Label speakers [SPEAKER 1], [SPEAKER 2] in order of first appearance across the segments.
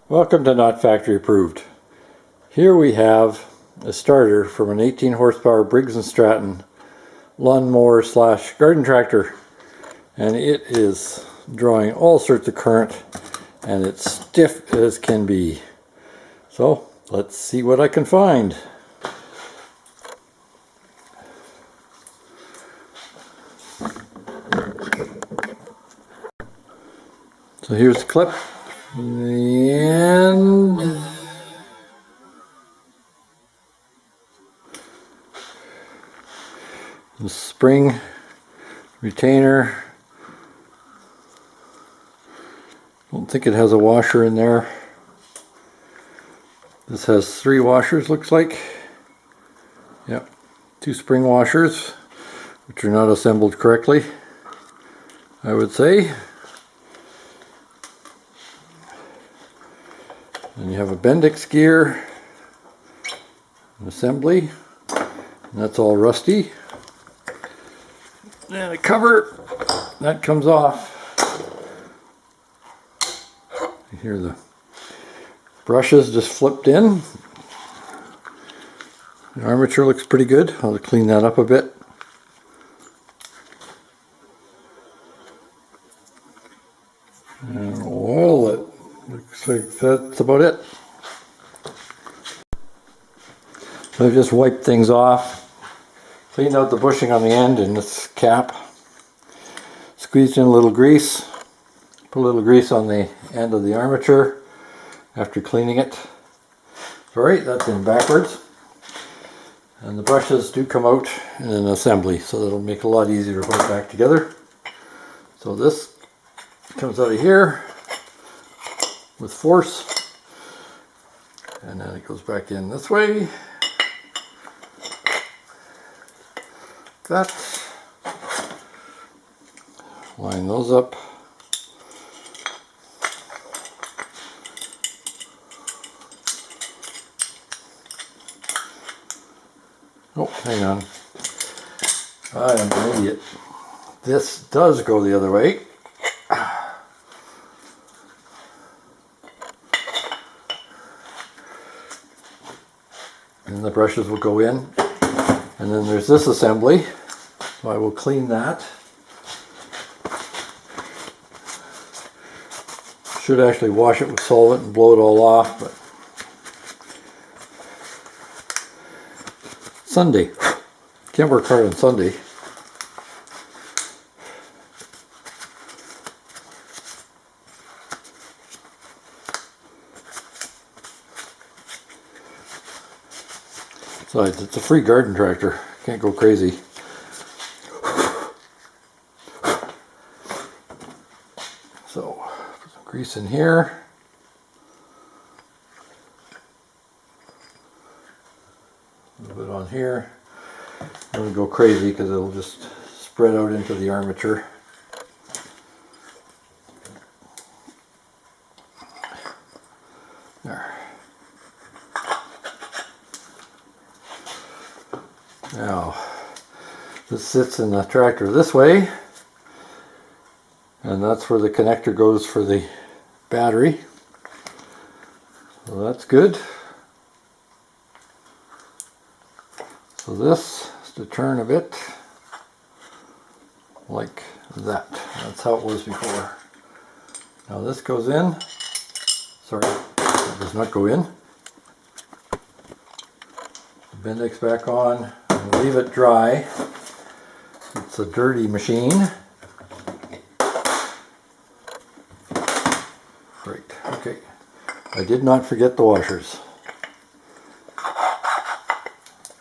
[SPEAKER 1] Welcome to Not Factory Approved. Here we have a starter from an 18 horsepower Briggs and Stratton lawnmower slash garden tractor, and it is drawing all sorts of current and it's stiff as can be. So let's see what I can find. So here's the clip and the spring retainer. Don't think it has a washer in there. This has 3 washers, looks like. Yep, 2 spring washers, which are not assembled correctly, I would say. And you have a Bendix gear, an assembly, and that's all rusty. And a cover, that comes off. You hear the brushes just flipped in. The armature looks pretty good. I'll clean that up a bit. And oil it. Looks like that's about it. So I've just wiped things off, cleaned out the bushing on the end and this cap, squeezed in a little grease, put a little grease on the end of the armature after cleaning it. Sorry, that's in backwards. And the brushes do come out in an assembly, so that'll make it a lot easier to put it back together. So this comes out of here with force, and then it goes back in this way. That. Line those up. Oh, hang on. I am an idiot. This does go the other way. And the brushes will go in. And then there's this assembly. So I will clean that. Should actually wash it with solvent and blow it all off, but Sunday. Can't work hard on Sunday. Besides, it's a free garden tractor. Can't go crazy. So, put some grease in here. A little bit on here. I'm going to go crazy because it'll just spread out into the armature. There. Now, this sits in the tractor this way, and that's where the connector goes for the battery. So that's good. So this is to turn a bit like that. That's how it was before. Now this goes in. Sorry, it does not go in. Bendix back on. And leave it dry. It's a dirty machine. Right, okay. I did not forget the washers.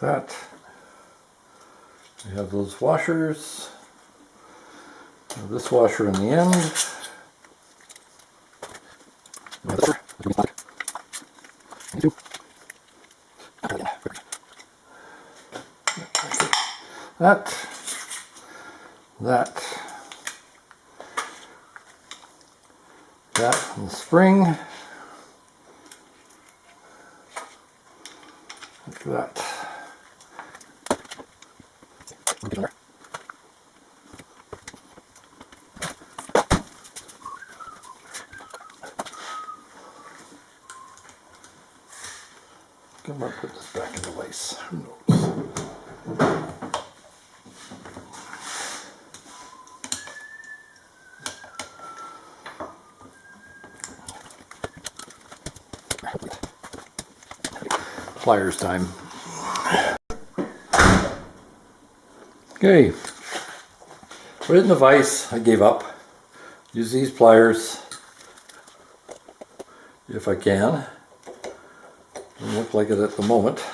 [SPEAKER 1] That. We have those washers. This washer in the end. That and the spring. Look at that. I'm going to put this back into place. Who knows? Pliers time. Okay. Put it in the vise. I gave up. Use these pliers if I can. Doesn't look like it at the moment.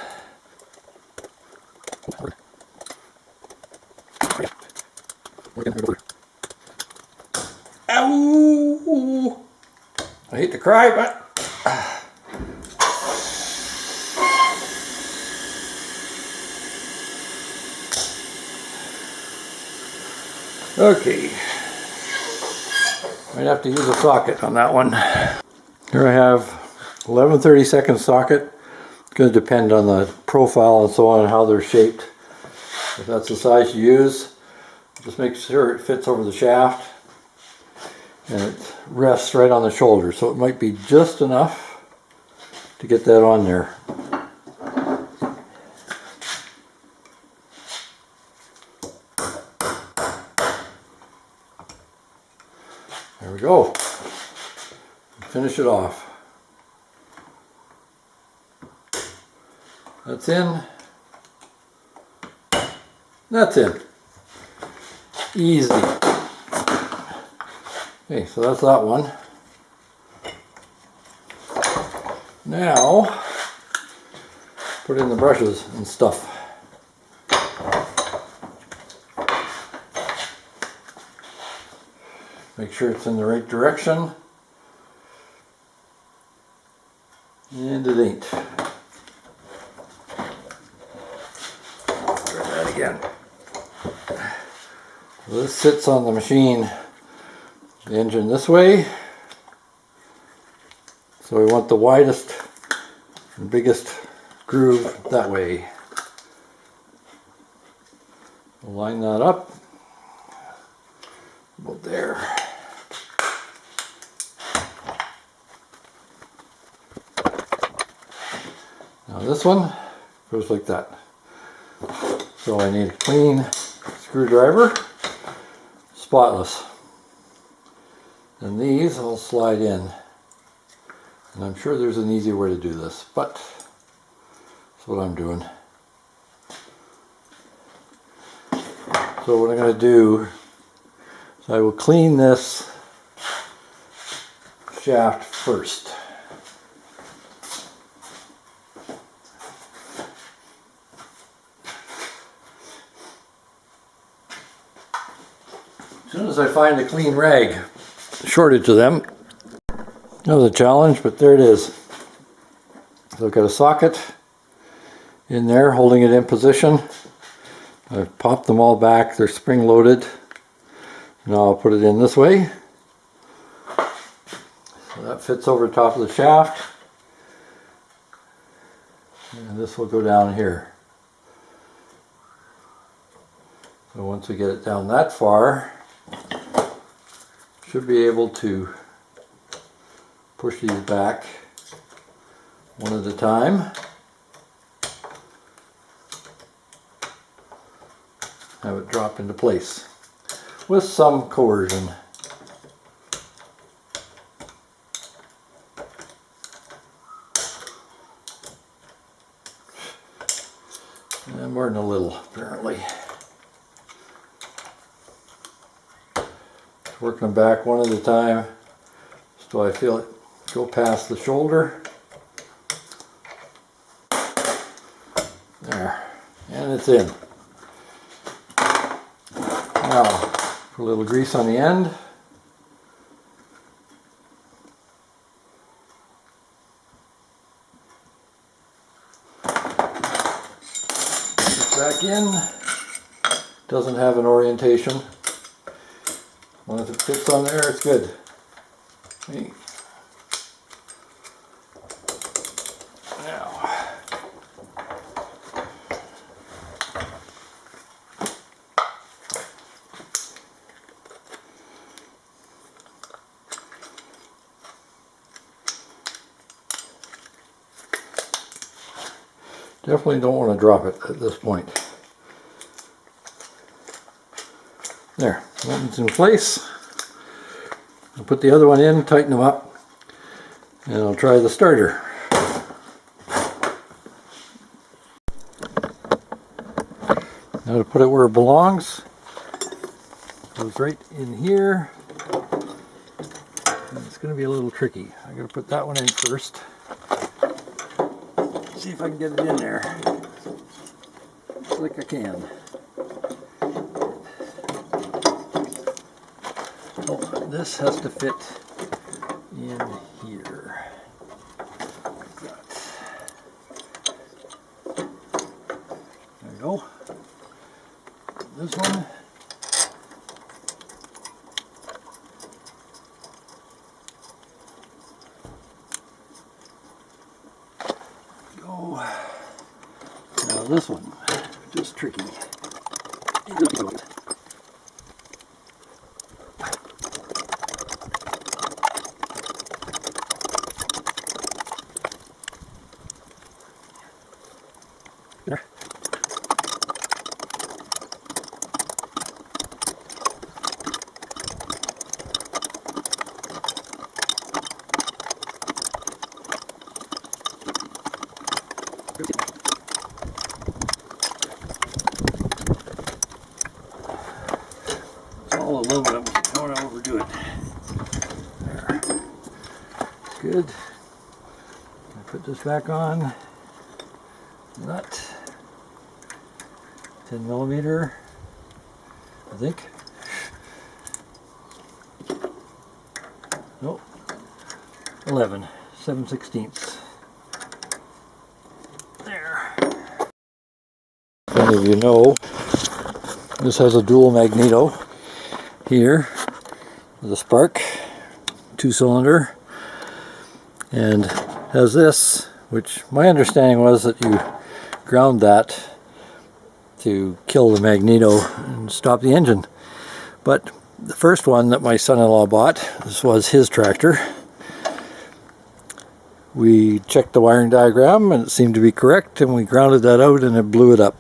[SPEAKER 1] Ow! I hate to cry, but okay. Might have to use a socket on that one. Here I have 11/32 socket. It's going to depend on the profile and so on, how they're shaped. If that's the size you use, just make sure it fits over the shaft and it rests right on the shoulder. So it might be just enough to get that on there. There we go. Finish it off. That's in. That's in. Easy. Okay, so that's that one. Now, put in the brushes and stuff. Make sure it's in the right direction. And it ain't. Try that again. So this sits on the machine, the engine this way. So we want the widest and biggest groove that way. We'll line that up. About there. Now this one goes like that. So I need a clean screwdriver, spotless. And these I'll slide in. And I'm sure there's an easier way to do this, but that's what I'm doing. So what I'm going to do is I will clean this shaft first. As soon as I find a clean rag, shortage of them. That was a challenge, but there it is. So I've got a socket in there holding it in position. I've popped them all back, they're spring loaded. Now I'll put it in this way. So that fits over the top of the shaft. And this will go down here. So once we get it down that far, should be able to push these back one at a time. Have it drop into place with some coercion. And more than a little, apparently. Working them back one at a time so I feel it go past the shoulder. There, and it's in. Now, put a little grease on the end. Put it back in. Doesn't have an orientation. As long as it fits on there, it's good. Okay. Now, Definitely don't want to drop it at this point. There, that one's in place. I'll put the other one in, tighten them up, and I'll try the starter. Now to put it where it belongs, goes right in here. And it's going to be a little tricky. I'm going to put that one in first. See if I can get it in there. Looks like I can. Oh, this has to fit in here. Like that. There we go. This one. Go. Now this one, just tricky. There. It's all aluminum, so don't overdo it. There. Good. I put this back on. Nut. 10 millimeter, I think. Nope. 11, 7/16. There. Many of you know, this has a dual magneto here with a spark, 2-cylinder, and has this, which my understanding was that you ground that to kill the magneto and stop the engine. But the first one that my son-in-law bought, this was his tractor, we checked the wiring diagram and it seemed to be correct, and we grounded that out and it blew it up.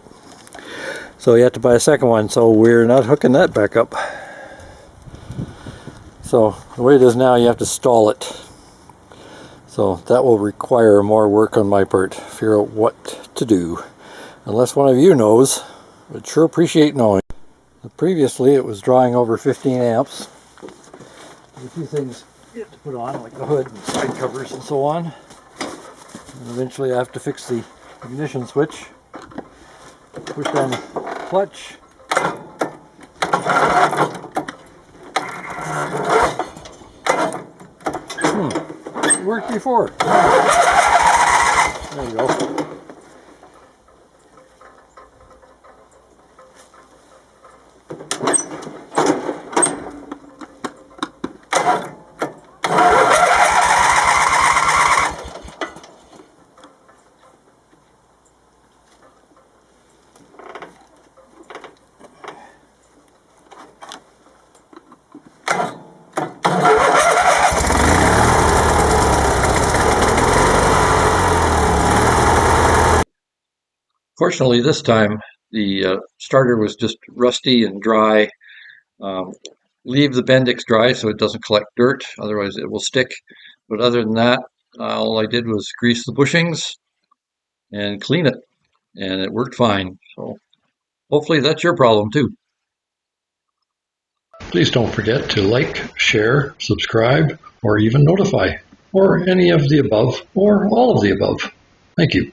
[SPEAKER 1] So you have to buy a second one, so we're not hooking that back up. So the way it is now, you have to stall it. So that will require more work on my part, figure out what to do. Unless one of you knows, I'd sure appreciate knowing. Previously it was drawing over 15 amps. There's a few things you have to put on, like the hood and side covers and so on. And eventually I have to fix the ignition switch. Push down the clutch. It worked before. There you go. Fortunately, this time the starter was just rusty and dry. Leave the Bendix dry so it doesn't collect dirt, otherwise it will stick. But other than that, all I did was grease the bushings and clean it, and it worked fine. So hopefully that's your problem too. Please don't forget to like, share, subscribe, or even notify, or any of the above, or all of the above. Thank you.